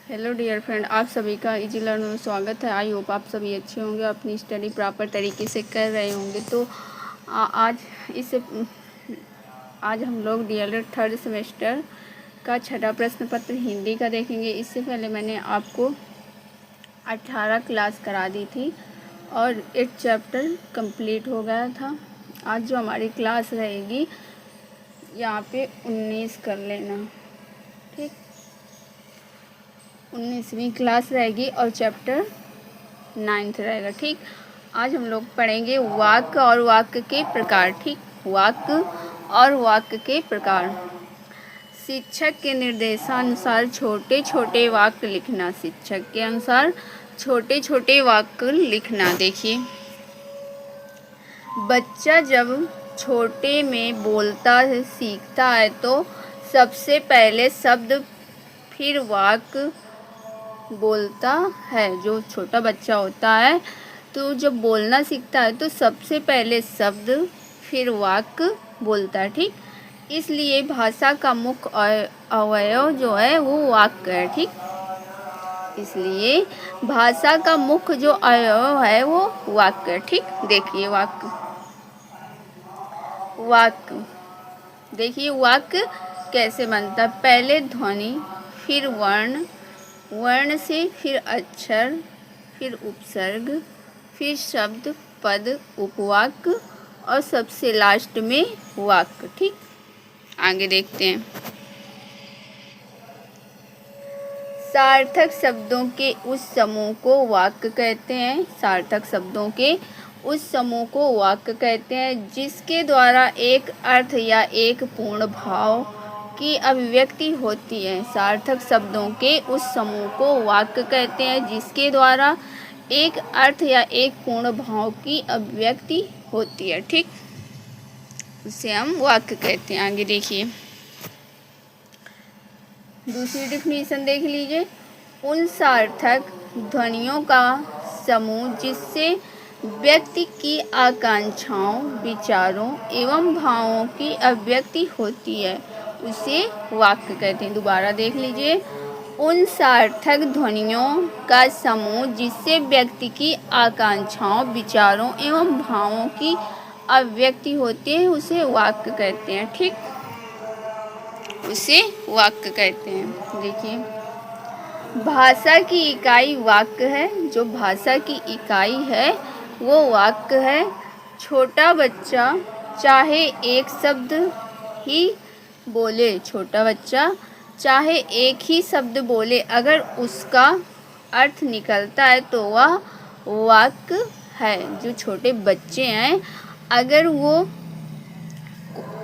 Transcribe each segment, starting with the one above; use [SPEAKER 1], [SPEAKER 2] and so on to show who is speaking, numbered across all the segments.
[SPEAKER 1] Hello dear friend, आप सभी का इजी लर्न में स्वागत है। आई होप आप सभी अच्छे होंगे, अपनी स्टडी प्रॉपर तरीके से कर रहे होंगे। तो आज हम लोग डीएलएड थर्ड सेमेस्टर का छठा प्रश्न पत्र हिंदी का देखेंगे। इससे पहले मैंने आपको 18 क्लास करा दी थी और 8 चैप्टर कंप्लीट हो गया था। आज जो हमारी क्लास रहेगी यहाँ पे 19 कर लेना, ठीक। 19वीं क्लास रहेगी और चैप्टर 9th रहेगा, ठीक। आज हम लोग पढ़ेंगे वाक्य और वाक्य के प्रकार, ठीक। वाक्य और वाक्य के प्रकार। शिक्षक के निर्देशानुसार छोटे छोटे वाक्य लिखना। शिक्षक के अनुसार छोटे छोटे वाक्य लिखना। देखिए, बच्चा जब छोटे में बोलता है, सीखता है तो सबसे पहले शब्द फिर वाक्य बोलता है। जो छोटा बच्चा होता है तो जब बोलना सीखता है तो सबसे पहले शब्द फिर वाक्य बोलता है, ठीक। इसलिए भाषा का मुख्य अवयव जो है वो वाक्य है, ठीक। इसलिए भाषा का मुख्य जो अवयव है वो वाक्य है, ठीक। देखिए वाक्य देखिए वाक्य कैसे बनता है। पहले ध्वनि, फिर वर्ण, वर्ण से फिर अक्षर, फिर उपसर्ग, फिर शब्द, पद, उपवाक्य और सबसे लास्ट में वाक्य, ठीक। आगे देखते हैं। सार्थक शब्दों के उस समूह को वाक्य कहते हैं। सार्थक शब्दों के उस समूह को वाक्य कहते हैं जिसके द्वारा एक अर्थ या एक पूर्ण भाव की अभिव्यक्ति होती है। सार्थक शब्दों के उस समूह को वाक्य कहते हैं जिसके द्वारा एक अर्थ या एक पूर्ण भाव की अभिव्यक्ति होती है, ठीक। उसे हम वाक्य कहते हैं। आगे देखिए, दूसरी डेफिनेशन देख लीजिए। उन सार्थक ध्वनियों का समूह जिससे व्यक्ति की आकांक्षाओं, विचारों एवं भावों की अभिव्यक्ति होती है उसे वाक्य कहते हैं। दोबारा देख लीजिए। उन सार्थक ध्वनियों का समूह जिससे व्यक्ति की आकांक्षाओं, विचारों एवं भावों की अभिव्यक्ति होती है उसे वाक्य कहते हैं, ठीक। उसे वाक्य कहते हैं। देखिए, भाषा की इकाई वाक्य है। जो भाषा की इकाई है वो वाक्य है। छोटा बच्चा चाहे एक शब्द ही बोले, छोटा बच्चा चाहे एक ही शब्द बोले, अगर उसका अर्थ निकलता है तो वह वाक्य है। जो छोटे बच्चे हैं, अगर वो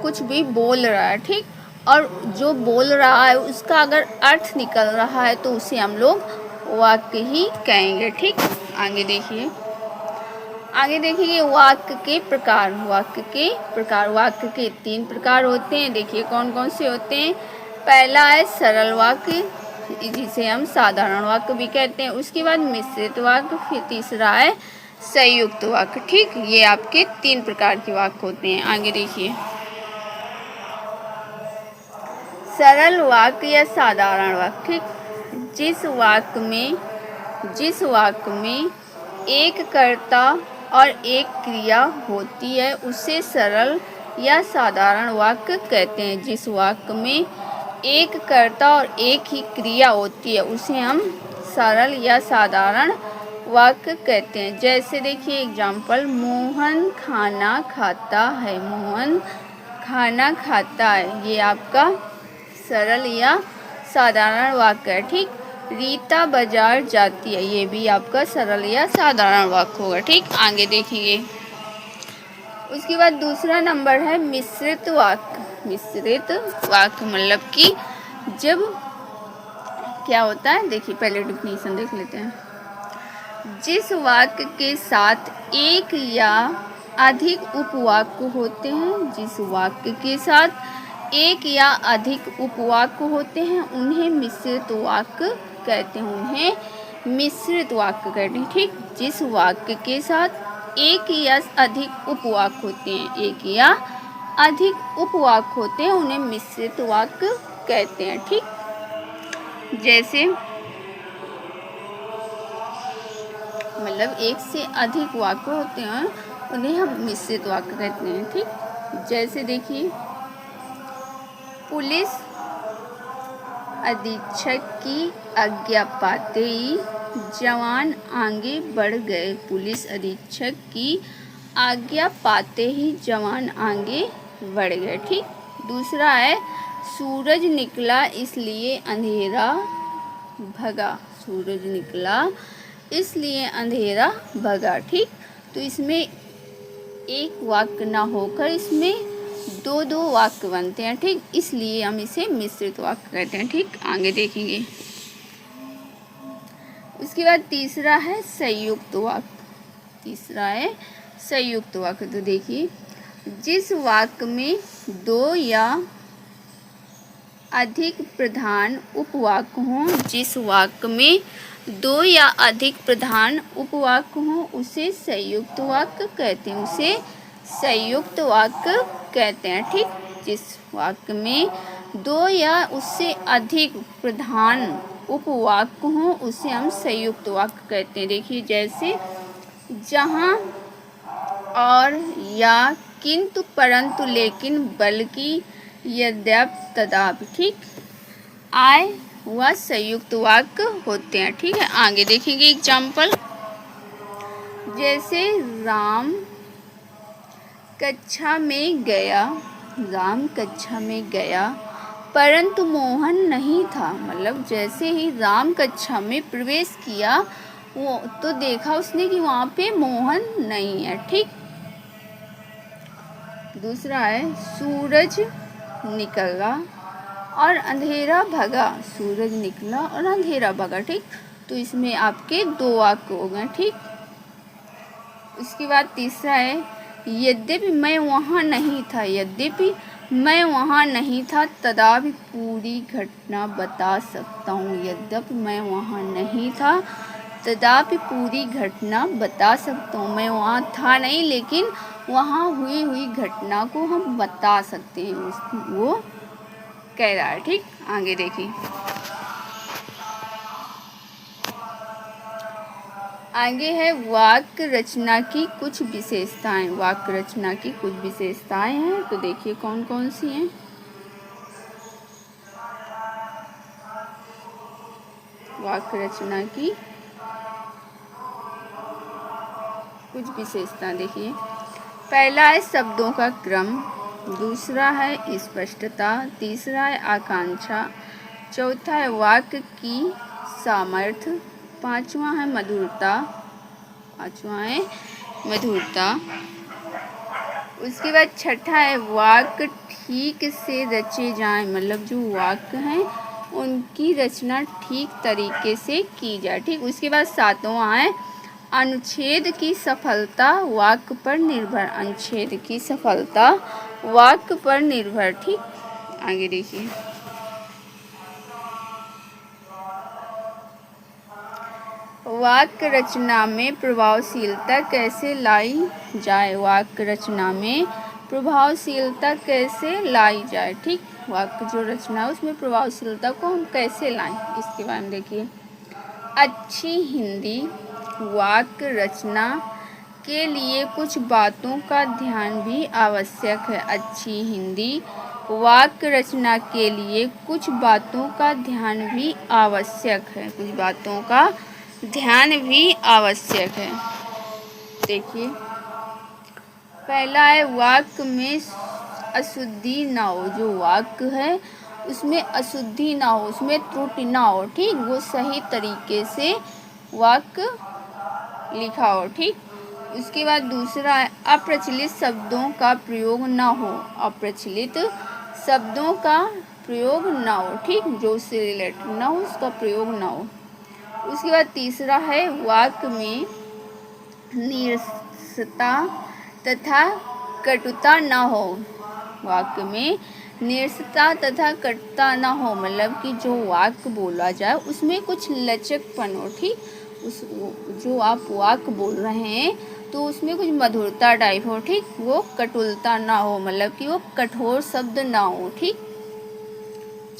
[SPEAKER 1] कुछ भी बोल रहा है, ठीक, और जो बोल रहा है उसका अगर अर्थ निकल रहा है तो उसे हम लोग वाक्य ही कहेंगे, ठीक। आगे देखिए वाक्य के प्रकार। वाक्य के प्रकार, वाक्य के 3 प्रकार होते हैं। देखिए कौन कौन से होते हैं। पहला है सरल वाक्य, जिसे हम साधारण वाक्य भी कहते हैं। उसके बाद मिश्रित वाक्य, फिर तीसरा है संयुक्त वाक्य, ठीक। ये आपके 3 प्रकार के वाक्य होते हैं। आगे देखिए, सरल वाक्य या साधारण वाक्य, ठीक। जिस वाक्य में एक कर्ता और एक क्रिया होती है उसे सरल या साधारण वाक्य कहते हैं। जिस वाक्य में एक कर्ता और एक ही क्रिया होती है उसे हम सरल या साधारण वाक्य कहते हैं। जैसे देखिए एग्जाम्पल, मोहन खाना खाता है। मोहन खाना खाता है, ये आपका सरल या साधारण वाक्य है, ठीक। रीता बाजार जाती है, ये भी आपका सरल या साधारण वाक्य होगा, ठीक। आगे देखिए, उसके बाद दूसरा नंबर है मिश्रित वाक्य। मिश्रित वाक्य मतलब कि जब क्या होता है, देखिए पहले डेफिनेशन देख लेते हैं। जिस वाक्य के साथ एक या अधिक उपवाक्य होते हैं, जिस वाक्य के साथ एक या अधिक उपवाक्य होते हैं उन्हें मिश्रित वाक्य कहते हैं। उन्हें मिश्रित वाक्य कहते हैं, ठीक। जिस वाक्य के साथ एक या अधिक उपवाक्य होते हैं, एक या अधिक उपवाक्य होते हैं उन्हें मिश्रित वाक्य कहते हैं, ठीक। जैसे मतलब एक से अधिक वाक्य होते हैं उन्हें हम मिश्रित वाक्य कहते हैं। ठीक, जैसे देखिए, पुलिस अधीक्षक की आज्ञा पाते ही जवान आगे बढ़ गए। पुलिस अधीक्षक की आज्ञा पाते ही जवान आगे बढ़ गए। ठीक, दूसरा है सूरज निकला इसलिए अंधेरा भगा। सूरज निकला इसलिए अंधेरा भगा। ठीक, तो इसमें एक वाक्य ना होकर इसमें दो दो वाक्य बनते हैं। ठीक, इसलिए हम इसे मिश्रित वाक्य कहते हैं। ठीक, आगे देखेंगे। उसके बाद तीसरा है संयुक्त वाक्य। तीसरा है संयुक्त वाक्य। तो देखिए, जिस वाक्य में दो या अधिक प्रधान उपवाक्य हों, जिस वाक्य में दो या अधिक प्रधान उपवाक्य हों उसे संयुक्त वाक्य कहते हैं। उसे संयुक्त वाक्य कहते हैं। ठीक, जिस वाक्य में दो या उससे अधिक प्रधान उपवाक्य हों उसे हम संयुक्त वाक्य कहते हैं। देखिए, जैसे जहाँ, और, या, किंतु, परंतु, लेकिन, बल्कि, यद्यपि, तथापि। ठीक, आय वह संयुक्त वाक्य होते हैं। ठीक है, आगे देखेंगे एग्जाम्पल। जैसे राम कक्षा में गया, राम कक्षा में गया परंतु मोहन नहीं था। मतलब जैसे ही राम कक्षा में प्रवेश किया वो तो देखा उसने कि वहाँ पे मोहन नहीं है। ठीक, दूसरा है सूरज निकला और अंधेरा भगा। सूरज निकला और अंधेरा भगा। ठीक, तो इसमें आपके दो वाक्य हो गए। ठीक, उसके बाद तीसरा है यद्यपि मैं वहाँ नहीं था। यद्यपि मैं वहाँ नहीं था तथापि पूरी घटना बता सकता हूँ। यद्यपि मैं वहाँ नहीं था तथापि पूरी घटना बता सकता हूँ। मैं वहाँ था नहीं लेकिन वहाँ हुई घटना को हम बता सकते हैं। वो कह रहा है। ठीक, आगे देखिए। आगे है वाक्य रचना की कुछ विशेषताएं। वाक्य रचना की कुछ विशेषताएं हैं, तो देखिए कौन कौन सी हैं। वाक्य रचना की कुछ विशेषता देखिए। पहला है शब्दों का क्रम, दूसरा है स्पष्टता, तीसरा है आकांक्षा, चौथा है वाक्य की सामर्थ्य, पांचवा है मधुरता। उसके बाद छठा है वाक्य ठीक से रचे जाएं। मतलब जो वाक्य हैं उनकी रचना ठीक तरीके से की जाए। ठीक, उसके बाद सातवां है अनुच्छेद की सफलता वाक्य पर निर्भर। अनुच्छेद की सफलता वाक्य पर निर्भर। ठीक, आगे देखिए। वाक्य रचना में प्रभावशीलता कैसे लाई जाए। वाक्य रचना में प्रभावशीलता कैसे लाई जाए। ठीक, वाक्य जो रचना है उसमें प्रभावशीलता को हम कैसे लाएं, इसके बारे में देखिए। अच्छी हिंदी वाक्य रचना के लिए कुछ बातों का ध्यान भी आवश्यक है। अच्छी हिंदी वाक्य रचना के लिए कुछ बातों का ध्यान भी आवश्यक है। कुछ बातों का ध्यान भी आवश्यक है। देखिए, पहला है वाक्य में अशुद्धि ना हो। जो वाक्य है उसमें अशुद्धि ना हो, उसमें त्रुटि ना हो। ठीक, वो सही तरीके से वाक्य लिखा हो। ठीक, उसके बाद दूसरा है अप्रचलित शब्दों का प्रयोग ना हो। अप्रचलित शब्दों का प्रयोग ना हो। ठीक, जो उससे रिलेटेड ना हो उसका प्रयोग ना हो। उसके बाद तीसरा है वाक्य में नीरसता तथा कटुता न हो। वाक्य में नीरसता तथा कटुता न हो, मतलब कि जो वाक्य बोला जाए उसमें कुछ लचकपन हो। ठीक, उस जो आप वाक्य बोल रहे हैं तो उसमें कुछ मधुरता टाइप हो। ठीक, वो कटुलता ना हो, मतलब कि वो कठोर शब्द ना हो। ठीक,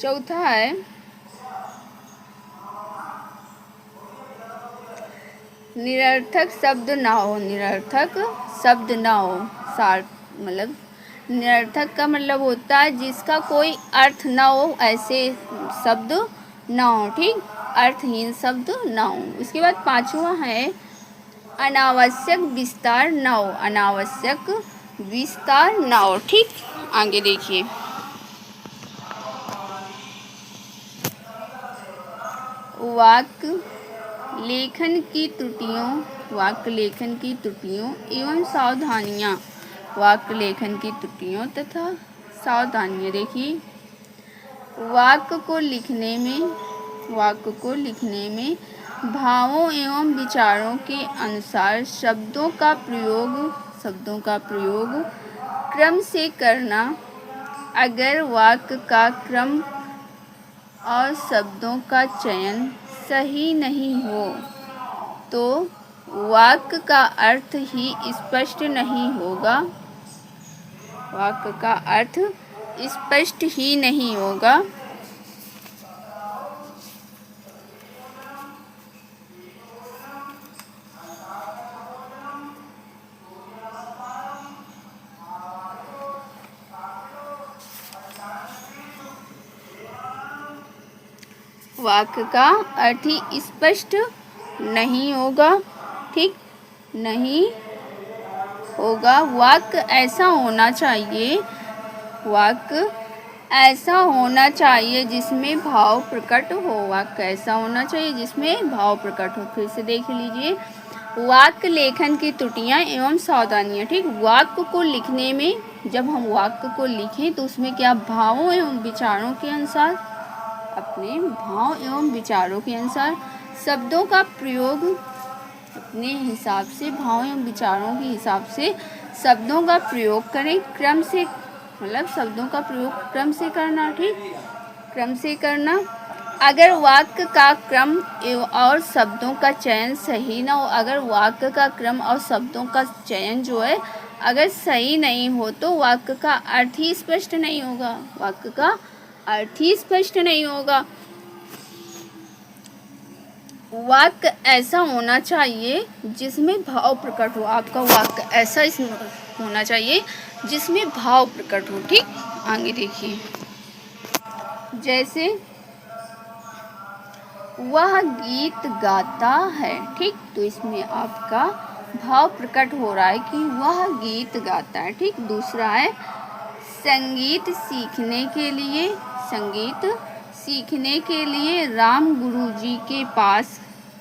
[SPEAKER 1] चौथा है निरर्थक शब्द ना हो, निरर्थक शब्द ना हो, सार मतलब निरर्थक का मतलब होता है जिसका कोई अर्थ ना हो, ऐसे शब्द ना हो, ठीक, अर्थहीन शब्द ना हो। उसके बाद पांचवा है अनावश्यक विस्तार ना हो, अनावश्यक विस्तार ना हो, ठीक। आगे देखिए, वाक्य लेखन की त्रुटियों, वाक्य लेखन की त्रुटियों एवं सावधानियाँ, वाक्य लेखन की त्रुटियों तथा सावधानियाँ। देखिए, वाक्य को लिखने में, वाक्य को लिखने में भावों एवं विचारों के अनुसार शब्दों का प्रयोग, शब्दों का प्रयोग क्रम से करना। अगर वाक्य का क्रम और शब्दों का चयन सही नहीं हो तो वाक्य का अर्थ ही स्पष्ट नहीं होगा, वाक्य का अर्थ स्पष्ट ही नहीं होगा। वाक्य का अर्थ ही स्पष्ट नहीं होगा, ठीक, नहीं होगा। वाक्य ऐसा होना चाहिए, वाक्य ऐसा होना चाहिए जिसमें भाव प्रकट हो, वाक्य ऐसा होना चाहिए जिसमें भाव प्रकट हो। फिर से देख लीजिए, वाक्य लेखन की त्रुटियां एवं सावधानियां, ठीक। वाक्य को लिखने में, जब हम वाक्य को लिखें तो उसमें क्या भावों एवं विचारों के अनुसार, अपने भाव एवं विचारों के अनुसार शब्दों का प्रयोग, अपने हिसाब से भाव एवं विचारों के हिसाब से शब्दों का प्रयोग करें, क्रम से, मतलब शब्दों का प्रयोग क्रम से करना, ठीक, क्रम से करना। अगर वाक्य का क्रम और शब्दों का चयन सही ना हो, अगर वाक्य का क्रम और शब्दों का चयन जो है अगर सही नहीं हो तो वाक्य का अर्थ ही स्पष्ट नहीं होगा, वाक्य का अर्थ ही स्पष्ट नहीं होगा। वाक्य ऐसा होना चाहिए जिसमें भाव प्रकट हो, आपका वाक्य ऐसा होना चाहिए जिसमें भाव प्रकट हो, ठीक। आगे देखिए, जैसे वह गीत गाता है, ठीक, तो इसमें आपका भाव प्रकट हो रहा है कि वह गीत गाता है, ठीक। दूसरा है संगीत सीखने के लिए, संगीत सीखने के लिए राम गुरुजी के पास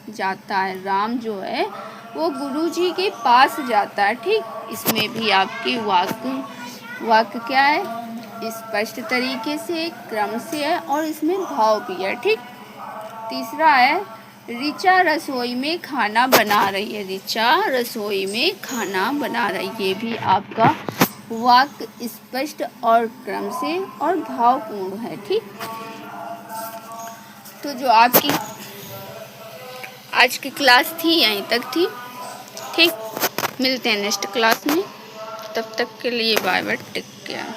[SPEAKER 1] जाता है, राम जो है वो गुरुजी के पास जाता है, ठीक। इसमें भी आपके वाक्य क्या है, स्पष्ट तरीके से, क्रम से है और इसमें भाव भी है, ठीक। तीसरा है ऋचा रसोई में खाना बना रही है, ऋचा रसोई में खाना बना रही है, ये भी आपका वाक्य स्पष्ट और क्रम से और भावपूर्ण है, ठीक। तो जो आपकी आज की क्लास थी यहीं तक थी, ठीक। मिलते हैं नेक्स्ट क्लास में, तब तक के लिए बाय बाय, टेक केयर।